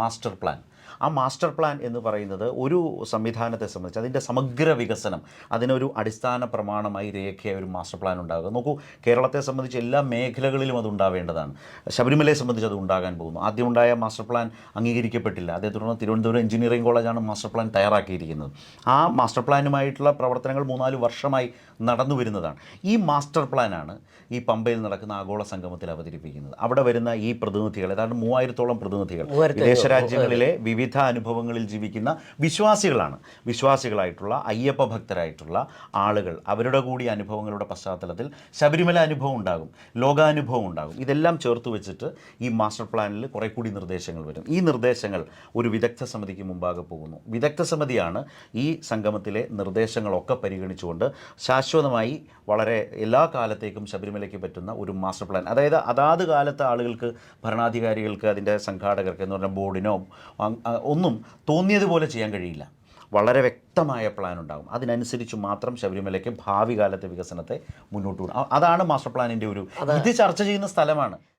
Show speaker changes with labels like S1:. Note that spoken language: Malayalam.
S1: Master plan. ആ മാസ്റ്റർ പ്ലാൻ എന്ന് പറയുന്നത് ഒരു സംവിധാനത്തെ സംബന്ധിച്ച് അതിൻ്റെ സമഗ്ര വികസനം, അതിനൊരു അടിസ്ഥാന പ്രമാണമായി രേഖയായ ഒരു മാസ്റ്റർ പ്ലാൻ ഉണ്ടാകുക. നോക്കൂ, കേരളത്തെ സംബന്ധിച്ച് എല്ലാ മേഖലകളിലും അത് ഉണ്ടാവേണ്ടതാണ്. ശബരിമലയെ സംബന്ധിച്ച് അത് ഉണ്ടാകാൻ പോകുന്നു. ആദ്യമുണ്ടായ മാസ്റ്റർ പ്ലാൻ അംഗീകരിക്കപ്പെട്ടില്ല. അതേ തുടർന്ന് തിരുവനന്തപുരം എഞ്ചിനീയറിംഗ് കോളേജാണ് മാസ്റ്റർ പ്ലാൻ തയ്യാറാക്കിയിരിക്കുന്നത്. ആ മാസ്റ്റർ പ്ലാനുമായിട്ടുള്ള പ്രവർത്തനങ്ങൾ 3-4 വർഷമായി നടന്നു വരുന്നതാണ്. ഈ മാസ്റ്റർ പ്ലാനാണ് ഈ പമ്പയിൽ നടക്കുന്ന ആഗോള സംഗമത്തിൽ അവതരിപ്പിക്കുന്നത്. അവിടെ വരുന്ന ഈ പ്രതിനിധികൾ, ഏതാണ്ട് 3000-ഓളം പ്രതിനിധികൾ വിദേശ രാജ്യങ്ങളിലെ വിവിധ അനുഭവങ്ങളിൽ ജീവിക്കുന്ന വിശ്വാസികളായിട്ടുള്ള അയ്യപ്പ ഭക്തരായിട്ടുള്ള ആളുകൾ, അവരുടെ കൂടി അനുഭവങ്ങളുടെ പശ്ചാത്തലത്തിൽ ശബരിമല അനുഭവം ഉണ്ടാകും, ലോകാനുഭവം ഉണ്ടാകും. ഇതെല്ലാം ചേർത്ത് വെച്ചിട്ട് ഈ മാസ്റ്റർ പ്ലാനിൽ കുറേ കൂടി നിർദ്ദേശങ്ങൾ വരും. ഈ നിർദ്ദേശങ്ങൾ ഒരു വിദഗ്ധ സമിതിക്ക് മുമ്പാകെ പോകുന്നു. വിദഗ്ധ സമിതിയാണ് ഈ സംഗമത്തിലെ നിർദ്ദേശങ്ങളൊക്കെ പരിഗണിച്ചുകൊണ്ട് ശാശ്വതമായി വളരെ എല്ലാ കാലത്തേക്കും ശബരിമലയ്ക്ക് പറ്റുന്ന ഒരു മാസ്റ്റർ പ്ലാൻ, അതായത് അതാത് കാലത്തെ ആളുകൾക്ക്, ഭരണാധികാരികൾക്ക്, അതിൻ്റെ സംഘാടകർക്ക് എന്ന് പറഞ്ഞാൽ ബോർഡിനോ ഒന്നും തോന്നിയതുപോലെ ചെയ്യാൻ കഴിയില്ല. വളരെ വ്യക്തമായ പ്ലാൻ ഉണ്ടാകും. അതിനനുസരിച്ച് മാത്രം ശബരിമലയ്ക്ക് ഭാവി കാലത്തെ വികസനത്തെ മുന്നോട്ട് കൊണ്ടുപോകും. അതാണ് മാസ്റ്റർ പ്ലാനിൻ്റെ ഇത് ചർച്ച ചെയ്യുന്ന സ്ഥലമാണ്.